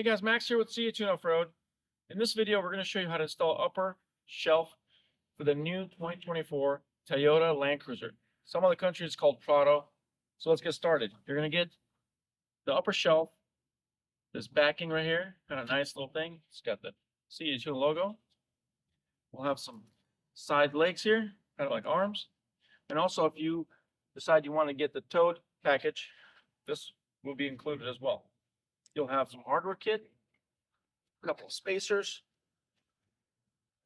Hey guys, Max here with CAtuned Off-Road. In this video, we're going to show you how to install upper shelf for the new 2024 Toyota Land Cruiser. Some other countries it's called Prado. So let's get started. You're going to get the upper shelf, this backing right here, kind of nice little thing. It's got the CAtuned logo. We'll have some side legs here, kind of like arms. And also, if you decide you want to get the towed package, this will be included as well. You'll have some hardware kit, a couple of spacers.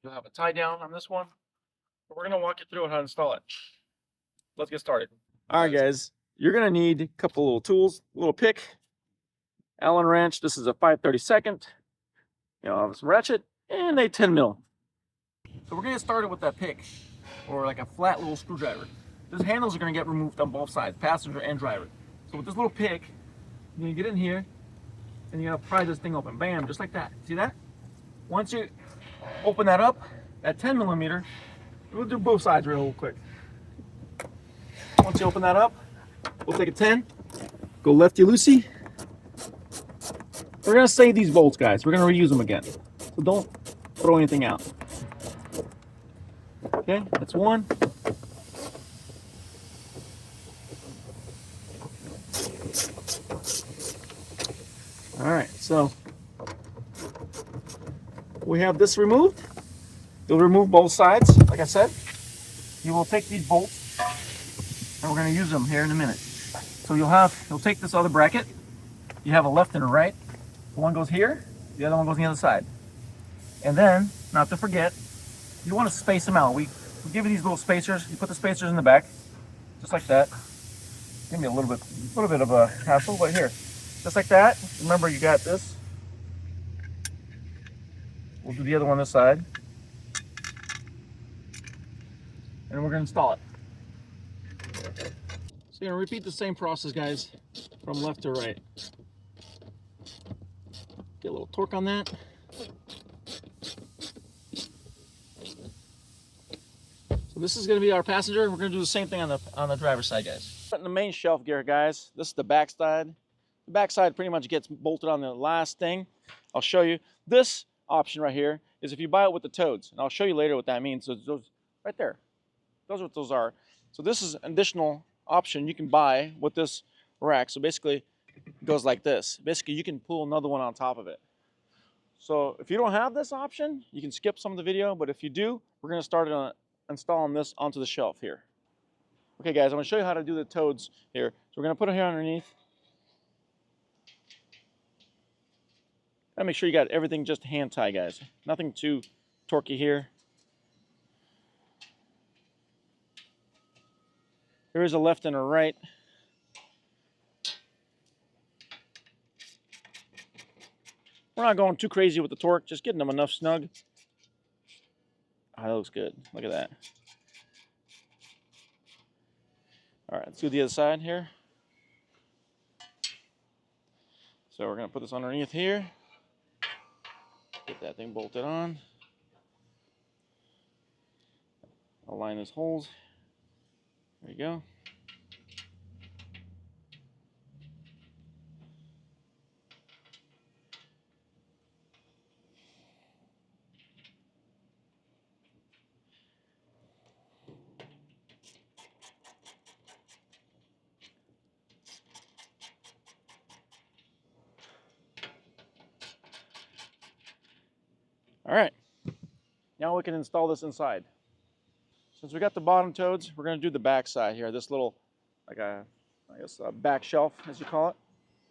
You'll have a tie down on this one. But we're going to walk you through how to install it. Let's get started. All right, guys. You're going to need a couple little tools, a little pick, Allen wrench. This is a 5/32. You'll have some ratchet and a 10 mil. So we're going to get started with that pick, or like a flat little screwdriver. These handles are going to get removed on both sides, passenger and driver. So with this little pick, you're going to get in here, and you're going to pry this thing open. Bam, just like that. See that? Once you open that up, at 10 millimeter, we'll do both sides real quick. Once you open that up, we'll take a 10, go lefty-loosey. We're going to save these bolts, guys. We're going to reuse them again. So don't throw anything out. Okay, that's one. All right, so we have this removed. You'll remove both sides, like I said. You will take these bolts, and we're going to use them here in a minute. So you'll take this other bracket. You have a left and a right. One goes here, the other one goes on the other side. And then, not to forget, you want to space them out. We give you these little spacers. You put the spacers in the back, just like that. Give me a little bit of a hassle, but here, just like that. Remember, you got this. We'll do the other one this side. And we're going to install it. So you're going to repeat the same process, guys, from left to right. Get a little torque on that. So this is going to be our passenger. We're going to do the same thing on the driver's side, guys. In the main shelf gear, guys, this is the back side. The back side pretty much gets bolted on the last thing. I'll show you. This option right here is if you buy it with the toads, and I'll show you later what that means. So those right there, those are what those are. So this is an additional option you can buy with this rack. So basically it goes like this. Basically you can pull another one on top of it. So if you don't have this option, you can skip some of the video, but if you do, we're going to start installing this onto the shelf here. Okay guys, I'm going to show you how to do the toads here. So we're going to put it here underneath. Gotta make sure you got everything just hand tie, guys. Nothing too torquey here. There is a left and a right. We're not going too crazy with the torque, just getting them enough snug. Oh, that looks good. Look at that. All right, let's do the other side here. So we're gonna put this underneath here. Get that thing bolted on. Align those holes. There you go. All right, now we can install this inside. Since we got the bottom toads, we're going to do the back side here. This little, like a back shelf, as you call it.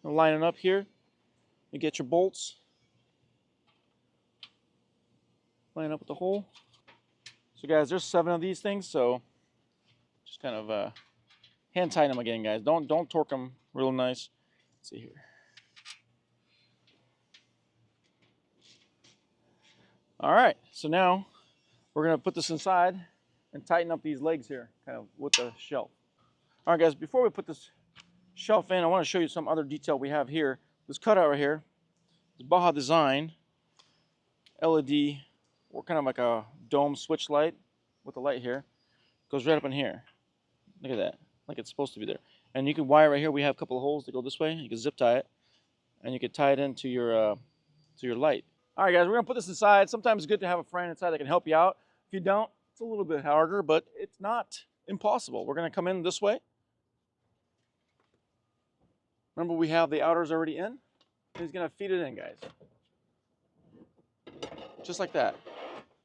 We'll line it up here. You get your bolts. Line up with the hole. So guys, there's 7 of these things, so just kind of hand tighten them again, guys. Don't torque them real nice. Let's see here. All right, so now we're going to put this inside and tighten up these legs here, kind of with the shelf. All right, guys, before we put this shelf in, I want to show you some other detail we have here. This cutout right here, this Baja Design LED, or kind of like a dome switch light with a light here, goes right up in here. Look at that, like it's supposed to be there. And you can wire right here. We have a couple of holes that go this way. You can zip tie it, and you can tie it into your so you're light. All right, guys, we're gonna put this inside. Sometimes it's good to have a friend inside that can help you out. If you don't, it's a little bit harder, but it's not impossible. We're gonna come in this way. Remember, we have the outers already in. He's gonna feed it in, guys. Just like that.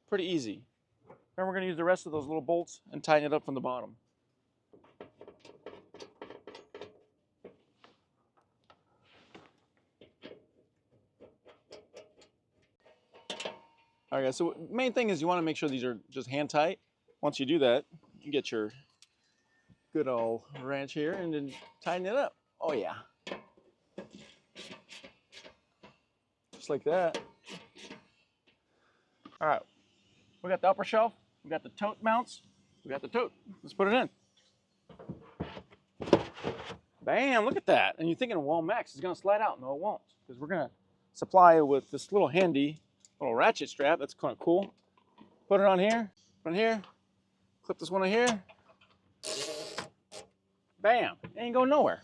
Pretty easy. Then we're gonna use the rest of those little bolts and tighten it up from the bottom. All right, guys, so main thing is you wanna make sure these are just hand tight. Once you do that, you can get your good old wrench here and then tighten it up. Oh yeah. Just like that. All right, we got the upper shelf, we got the tote mounts, we got the tote. Let's put it in. Bam, look at that. And you're thinking, well, Max, it's gonna slide out. No, it won't, because we're gonna supply it with this little handy little ratchet strap. That's kind of cool. Put it on here, clip this one on here. Bam, it ain't going nowhere.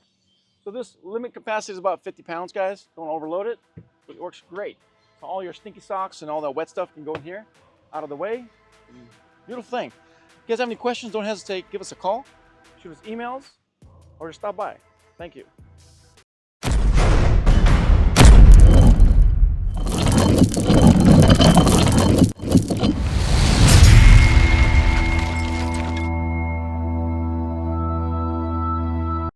So this limit capacity is about 50 pounds, guys. Don't overload it, but it works great. So all your stinky socks and all that wet stuff can go in here, out of the way. Beautiful thing. If you guys have any questions, don't hesitate. Give us a call, shoot us emails, or just stop by. Thank you.